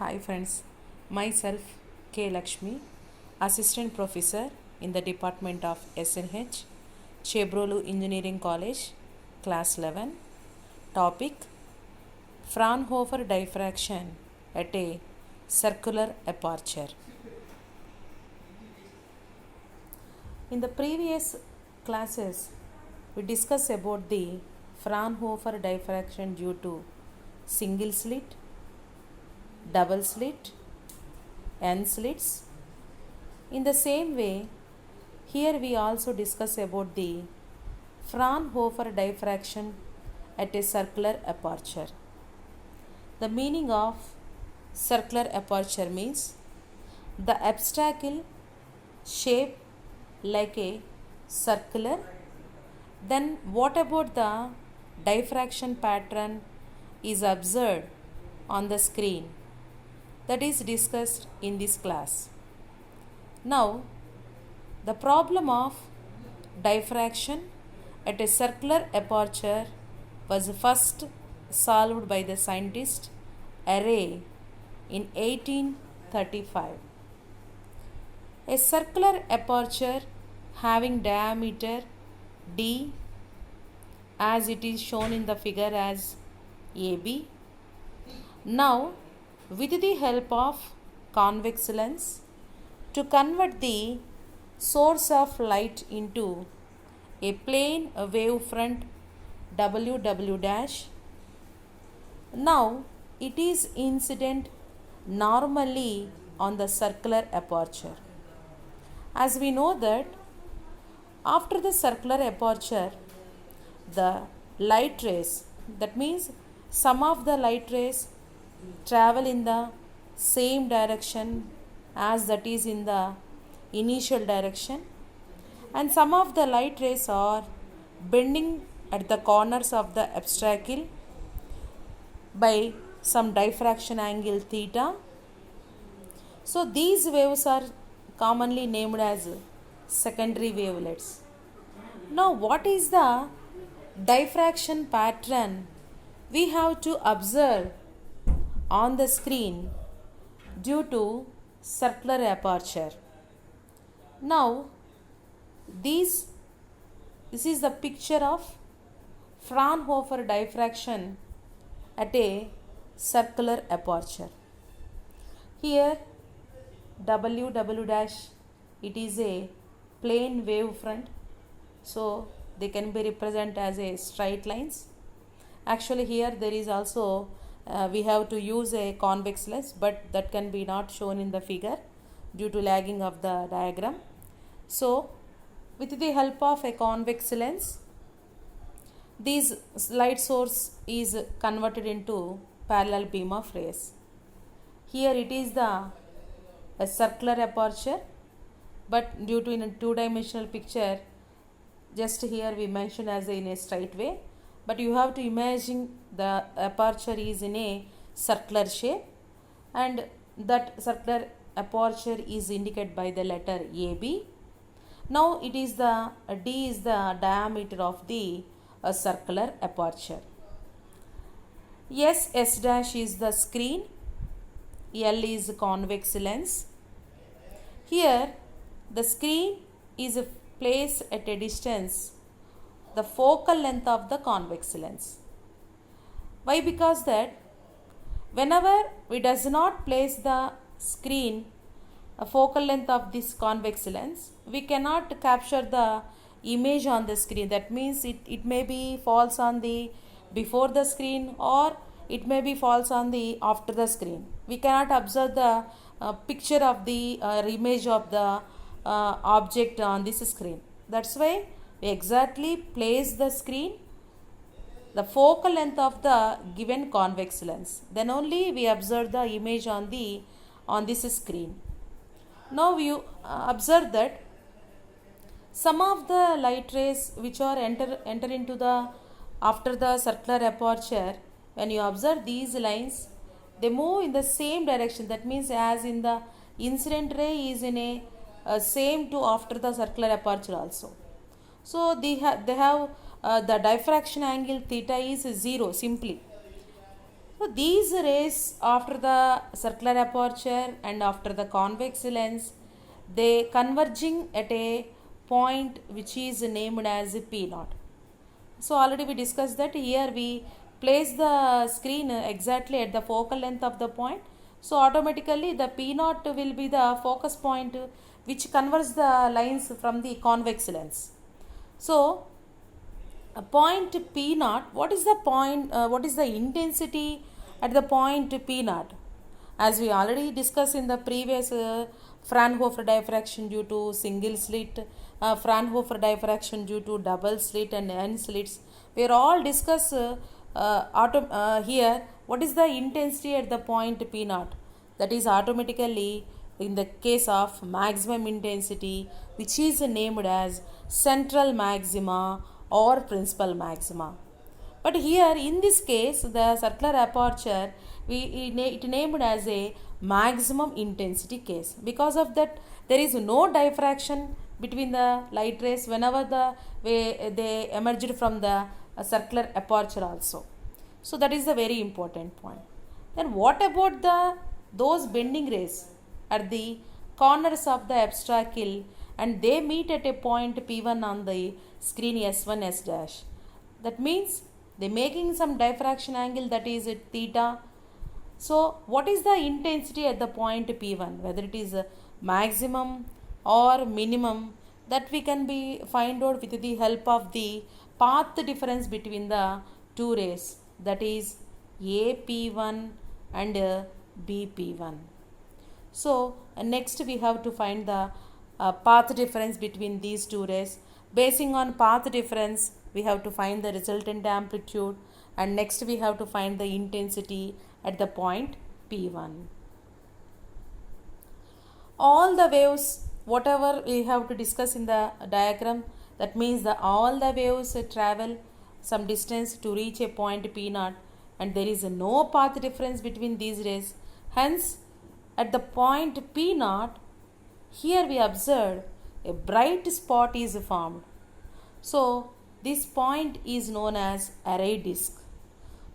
Hi friends, myself K. Lakshmi, Assistant Professor in the Department of SNH, Chebrolu Engineering College, Class 11. Topic Fraunhofer diffraction at a circular aperture. In the previous classes, we discussed about the Fraunhofer diffraction due to single slit, double slit, N slits. In the same way, here we also discuss about the Fraunhofer diffraction at a circular aperture. The meaning of circular aperture means the obstacle shape like a circular. Then what about the diffraction pattern is observed on the screen? That is discussed in this class. Now, the problem of diffraction at a circular aperture was first solved by the scientist Airy in 1835. A circular aperture having diameter d as it is shown in the figure as AB. Now, with the help of convex lens, to convert the source of light into a plane wavefront WW dash. Now it is incident normally on the circular aperture. As we know that after the circular aperture, the light rays, that means some of the light rays travel in the same direction as that is in the initial direction, and some of the light rays are bending at the corners of the obstacle by some diffraction angle theta. So these waves are commonly named as secondary wavelets. Now what is the diffraction pattern we have to observe on the screen due to circular aperture? Now this is the picture of Fraunhofer diffraction at a circular aperture. Here W dash, it is a plane wavefront, so they can be represented as a straight lines. Actually here there is also we have to use a convex lens, but that can be not shown in the figure due to lagging of the diagram. So with the help of a convex lens, this light source is converted into parallel beam of rays. Here it is a circular aperture, but due to in a two-dimensional picture, just here we mention as in a straight way, but you have to imagine the aperture is in a circular shape, and that circular aperture is indicated by the letter AB. Now it is the D is the diameter of the circular aperture. S dash is the screen, L is convex lens. Here the screen is placed at a distance the focal length of the convex lens. Why? Because that whenever we does not place the screen a focal length of this convex lens, we cannot capture the image on the screen. That means it may be falls on the before the screen, or it may be falls on the after the screen. We cannot observe the picture of the image of the object on this screen. That's why we exactly place the screen the focal length of the given convex lens. Then only we observe the image on this screen. Now you observe that some of the light rays which are enter into the after the circular aperture, when you observe these lines, they move in the same direction. That means as in the incident ray is in a same to after the circular aperture also. So they have the diffraction angle theta is 0 simply. So these rays after the circular aperture and after the convex lens, they converging at a point which is named as P naught. So already we discussed that. Here we place the screen exactly at the focal length of the point. So automatically the P naught will be the focus point which converts the lines from the convex lens. So a point P naught, what is the point, what is the intensity at the point P naught? As we already discussed in the previous Fraunhofer diffraction due to single slit, Fraunhofer diffraction due to double slit and N slits, we are all discuss here what is the intensity at the point P naught. That is automatically in the case of maximum intensity, which is named as central maxima or principal maxima. But here in this case, the circular aperture it named as a maximum intensity case. Because of that, there is no diffraction between the light rays whenever they emerged from the circular aperture also. So that is the very important point. Then what about those bending rays at the corners of the abstracule, and they meet at a point P1 on the screen S1 S dash? That means they making some diffraction angle, that is theta. So what is the intensity at the point P1, whether it is maximum or minimum, that we can be find out with the help of the path difference between the two rays, that is AP1 and BP1. So next we have to find the path difference between these two rays. Basing on path difference, we have to find the resultant amplitude, and next we have to find the intensity at the point P1. All the waves, whatever we have to discuss in the diagram, that means all the waves travel some distance to reach a point P naught, and there is no path difference between these rays. Hence, at the point P naught, here we observe a bright spot is formed. So this point is known as array disk.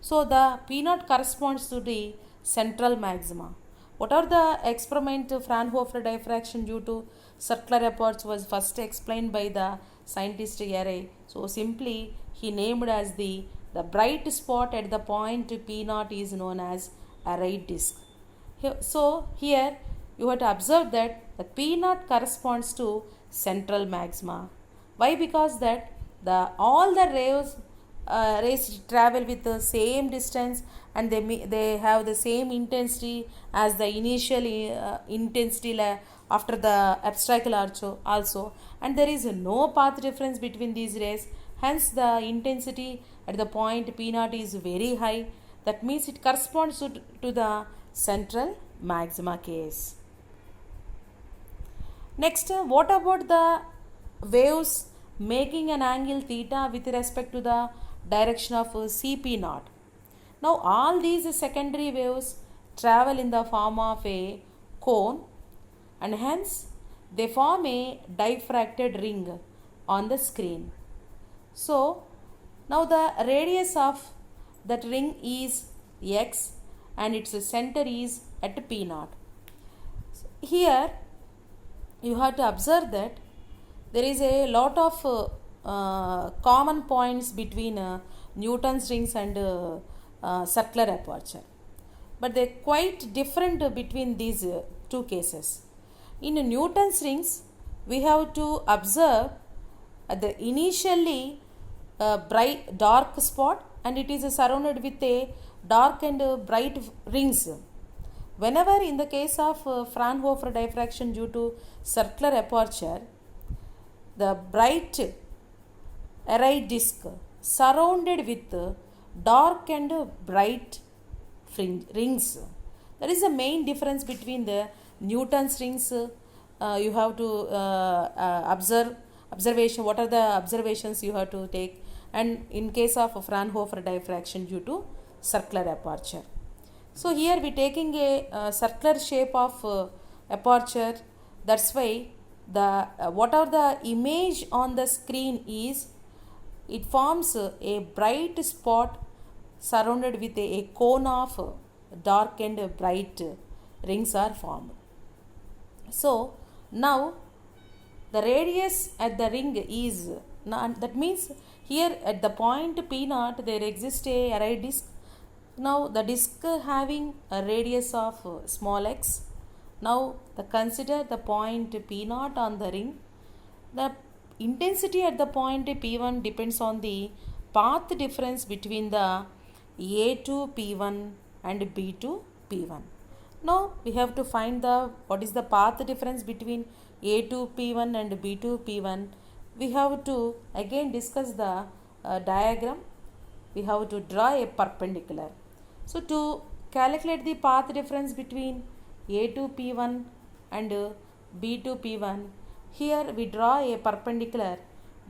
So the P naught corresponds to the central maxima. What are the experiment Fraunhofer diffraction due to circular aperture was first explained by the scientist Array. So simply he named as the bright spot at the point P naught is known as array disk. So here you have to observe that the P naught corresponds to central maxima. Why? Because that all the rays travel with the same distance, and they have the same intensity as the initial intensity after the abstracule also, and there is no path difference between these rays. Hence the intensity at the point P naught is very high. That means it corresponds to the central maxima case. Next, what about the waves making an angle theta with respect to the direction of Cp naught? Now all these secondary waves travel in the form of a cone, and hence they form a diffracted ring on the screen. So now the radius of that ring is x, and its center is at P naught. Here you have to observe that there is a lot of common points between Newton's rings and circular aperture, but they are quite different between these two cases. In Newton's rings, we have to observe the initially bright dark spot, and it is surrounded with a dark and bright rings. Whenever in the case of Fraunhofer diffraction due to circular aperture, the bright array disk surrounded with dark and bright rings. That is the main difference between the Newton's rings. You have to observation. What are the observations you have to take? And in case of Fraunhofer diffraction due to circular aperture. So here we taking a circular shape of aperture. That's why whatever the image on the screen is, it forms a bright spot surrounded with a cone of dark and bright rings are formed. So now the radius at the ring is, that means here at the point P naught there exists a array disk. Now the disk having a radius of small x. Now consider the point P naught on the ring. The intensity at the point P1 depends on the path difference between the A to P1 and B to P1. Now we have to find what is the path difference between A to P1 and B to P1. We have to again discuss the diagram. We have to draw a perpendicular. So to calculate the path difference between A to P1 and B to P1, here we draw a perpendicular,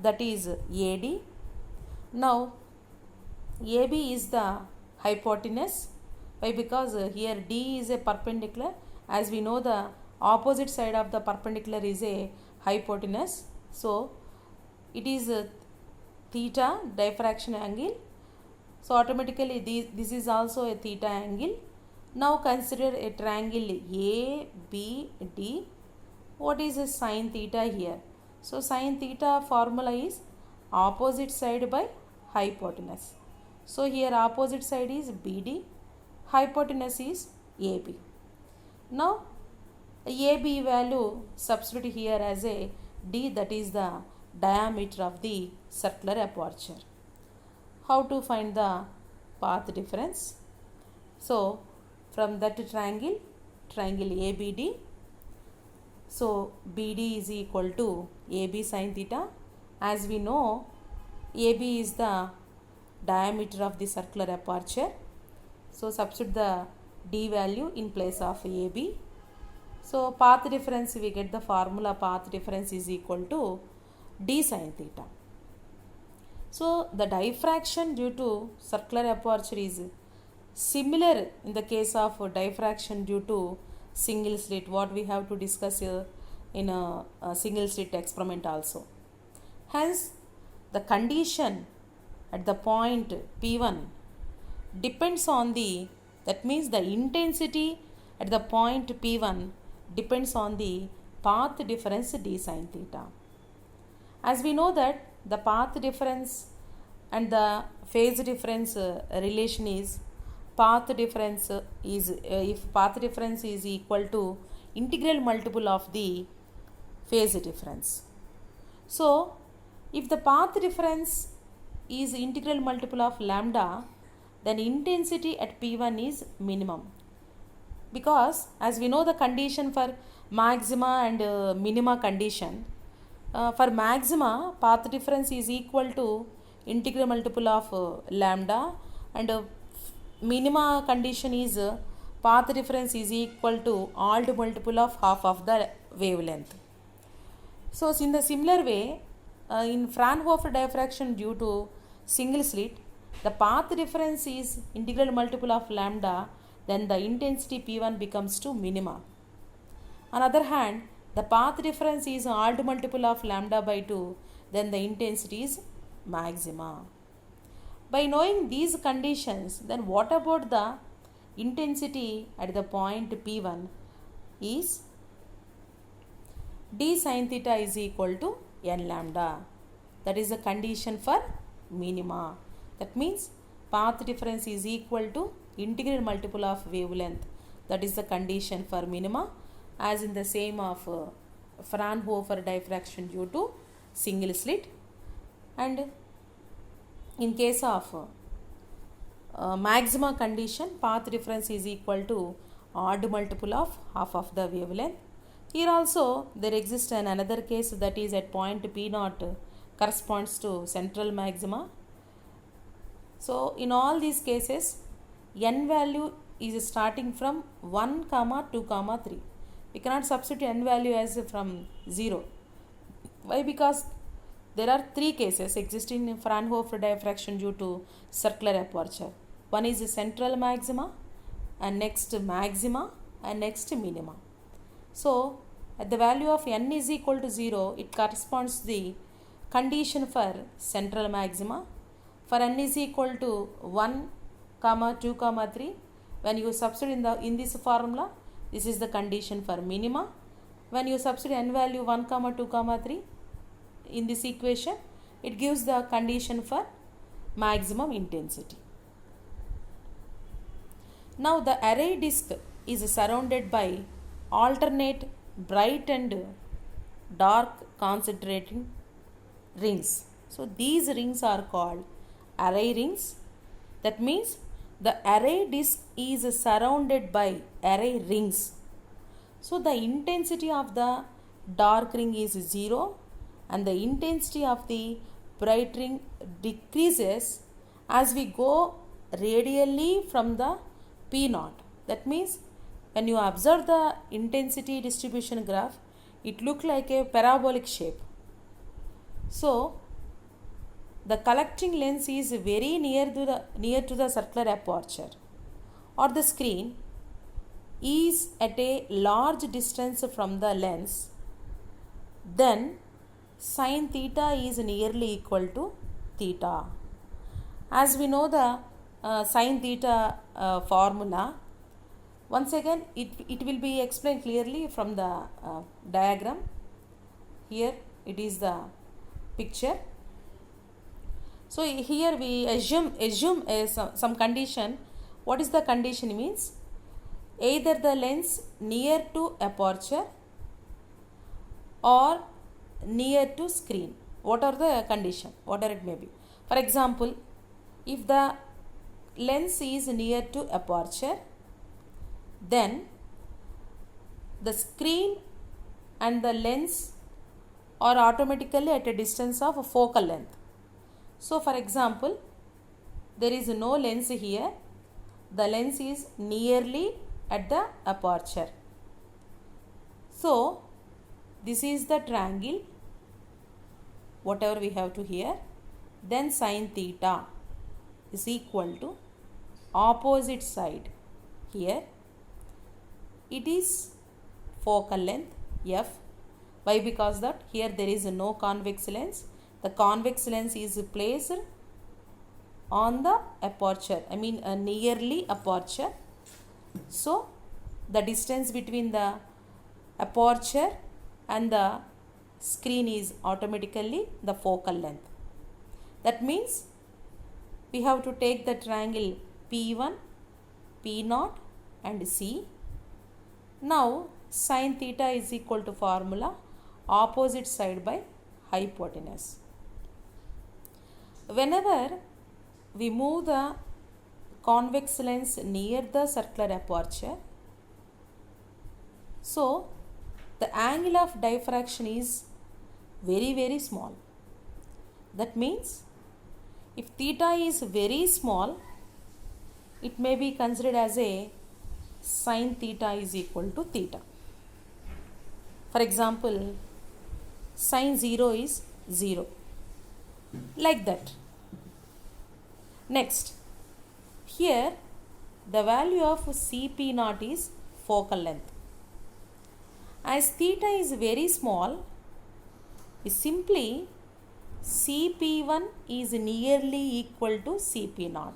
that is AD. Now AB is the hypotenuse. Why? Because here D is a perpendicular. As we know, the opposite side of the perpendicular is a hypotenuse. So it is theta diffraction angle. So automatically this is also a theta angle. Now consider a triangle ABD. What is a sine theta here? So sine theta formula is opposite side by hypotenuse. So here opposite side is BD, hypotenuse is AB. Now AB value substitute here as a D, that is the diameter of the circular aperture. How to find the path difference? So from that triangle ABD, so BD is equal to AB sin theta. As we know, AB is the diameter of the circular aperture. So substitute the D value in place of AB. So path difference, we get the formula path difference is equal to D sin theta. So the diffraction due to circular aperture is similar in the case of diffraction due to single slit, what we have to discuss in a single slit experiment also. Hence the condition at the point P1 depends on that means the intensity at the point P1 depends on the path difference D sin theta. As we know that the path difference and the phase difference relation is, path difference is if path difference is equal to integral multiple of the phase difference. So if the path difference is integral multiple of lambda, then intensity at P1 is minimum, because as we know the condition for maxima and minima condition, for maxima path difference is equal to integral multiple of lambda, and minima condition is path difference is equal to odd multiple of half of the wavelength. So in the similar way, in Fraunhofer diffraction due to single slit, the path difference is integral multiple of lambda, then the intensity P1 becomes to minima. On other hand, the path difference is odd multiple of lambda by 2, then the intensity is maxima. By knowing these conditions, then what about the intensity at the point P1 is D sin theta is equal to n lambda. That is the condition for minima. That means path difference is equal to integral multiple of wavelength. That is the condition for minima, as in the same of Fraunhofer diffraction due to single slit. And in case of maxima condition, path difference is equal to odd multiple of half of the wavelength. Here also there exists another case, that is at point P naught corresponds to central maxima. So in all these cases, n value is starting from 1, 2, 3. We cannot substitute n value as from 0. Why? Because there are 3 cases existing in Fraunhofer diffraction due to circular aperture. One is the central maxima, and next maxima, and next minima. So at the value of n is equal to 0, it corresponds to the condition for central maxima. For n is equal to 1, comma 2 comma 3. When you substitute in this formula, this is the condition for minima. When you substitute n value 1 comma 2 comma 3 in this equation, it gives the condition for maximum intensity. Now the array disk is surrounded by alternate bright and dark concentrating rings. So these rings are called array rings. That means the array disk is surrounded by array rings. So the intensity of the dark ring is 0 and the intensity of the bright ring decreases as we go radially from the P0. That means when you observe the intensity distribution graph, it looks like a parabolic shape. So the collecting lens is very near to the circular aperture, or the screen is at a large distance from the lens, then sin theta is nearly equal to theta. As we know the sin theta formula, once again it will be explained clearly from the diagram. Here it is the picture. So here we assume some condition. What is the condition means? Either the lens near to aperture or near to screen. What are the condition? Whatever it may be. For example, if the lens is near to aperture, then the screen and the lens are automatically at a distance of focal length. So for example, there is no lens here. The lens is nearly at the aperture. So this is the triangle, whatever we have to here. Then sin theta is equal to opposite side. Here it is focal length f. Why? Because that here there is no convex lens. The convex lens is placed on the aperture, nearly aperture. So the distance between the aperture and the screen is automatically the focal length. That means we have to take the triangle P1, P0 and C. Now sin theta is equal to formula opposite side by hypotenuse. Whenever we move the convex lens near the circular aperture, so the angle of diffraction is very small. That means if theta is very small, it may be considered as a sin theta is equal to theta. For example, sin 0 is 0, like that. Next, here the value of Cp0 is focal length. As theta is very small, we simply Cp1 is nearly equal to Cp0.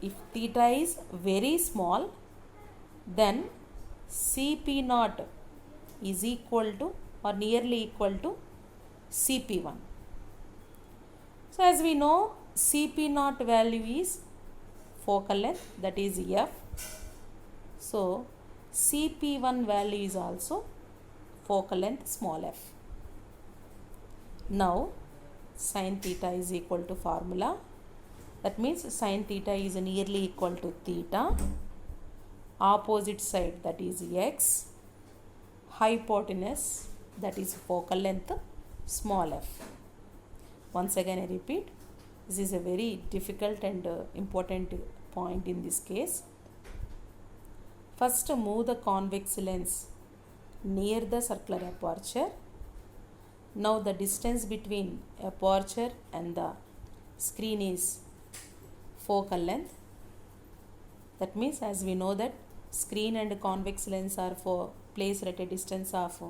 If theta is very small, then Cp0 is equal to or nearly equal to Cp1. So as we know, Cp0 value is focal length, that is f. So Cp1 value is also focal length small f. Now sin theta is equal to formula. That means sin theta is nearly equal to theta. Opposite side, that is x. Hypotenuse, that is focal length small f. Once again I repeat, this is a very difficult and important point in this case. First move the convex lens near the circular aperture. Now the distance between aperture and the screen is focal length. That means as we know that screen and convex lens are placed at a distance of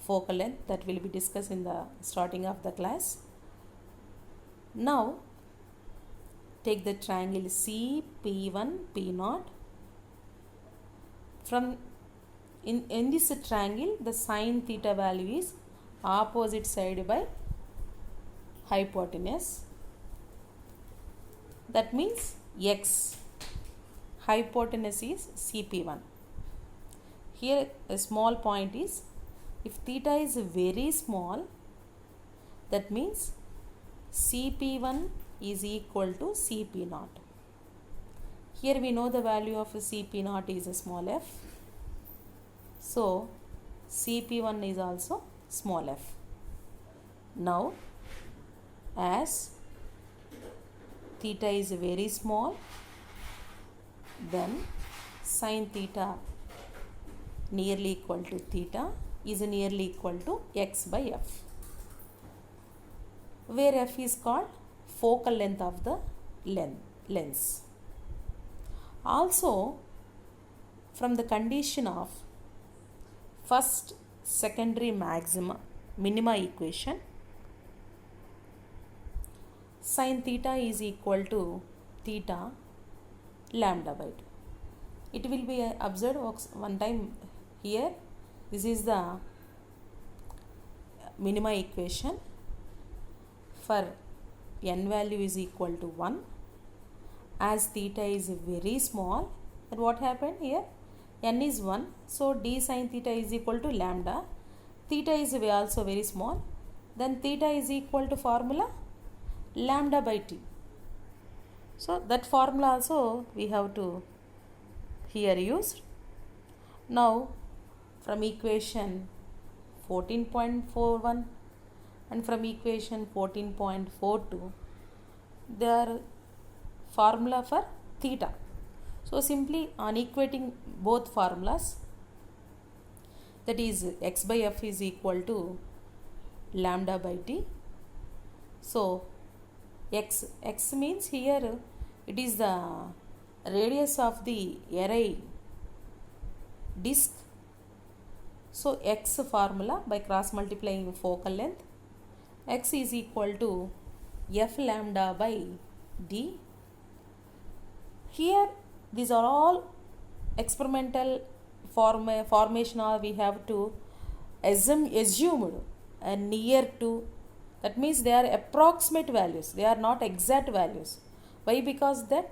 focal length, that will be discussed in the starting of the class. Now take the triangle CP1 P0. From in this triangle, the sine theta value is opposite side by hypotenuse. That means x, hypotenuse is CP1. Here a small point is, if theta is very small, that means CP1 is equal to CP0. Here we know the value of CP0 is a small f. So CP1 is also small f. Now as theta is very small, then sine theta nearly equal to theta is nearly equal to x by f, where f is called focal length of the lens. Also, from the condition of first secondary minima equation, sine theta is equal to theta lambda by 2. It will be observed one time here. This is the minima equation for n value is equal to 1. As theta is very small, then what happened here? N is 1, so d sine theta is equal to lambda. Theta is also very small, then theta is equal to formula lambda by t. So that formula also we have to here use. Now from equation 14.41 and from equation 14.42, they are formula for theta. So simply on equating both formulas, that is x by f is equal to lambda by t. So x means here it is the radius of the array disk. So x formula by cross multiplying focal length, x is equal to f lambda by d. Here these are all experimental formation, or we have to assumed near to, that means they are approximate values, they are not exact values. Why? Because that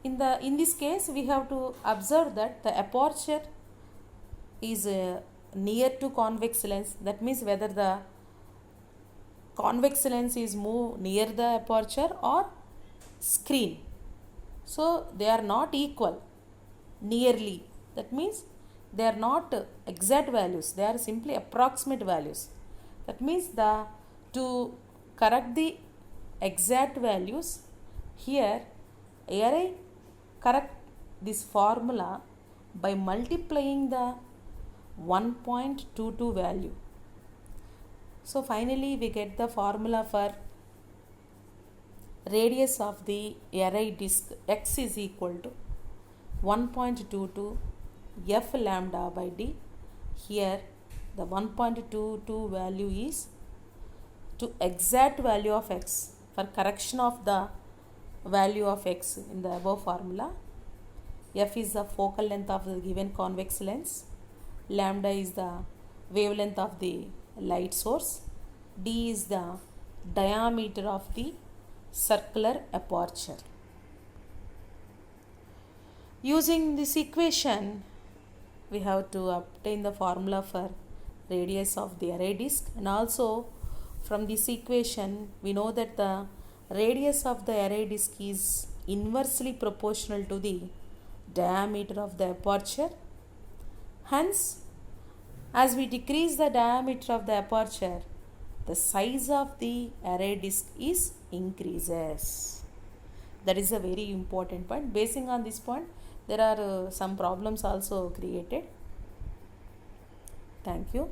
in this case we have to observe that the aperture is near to convex lens. That means whether the convex lens is move near the aperture or screen. So they are not equal nearly. That means they are not exact values, they are simply approximate values. That means to correct the exact values, here array correct this formula by multiplying the 1.22 value. So finally we get the formula for radius of the array disk, x is equal to 1.22 f lambda by d. Here the 1.22 value is to exact value of x. For correction of the value of x in the above formula, f is the focal length of the given convex lens, lambda is the wavelength of the light source, d is the diameter of the circular aperture. Using this equation, we have to obtain the formula for radius of the array disk, and also from this equation we know that the radius of the array disk is inversely proportional to the diameter of the aperture. Hence, as we decrease the diameter of the aperture, the size of the array disk is increases. That is a very important point. Basing on this point, there are some problems also created. Thank you.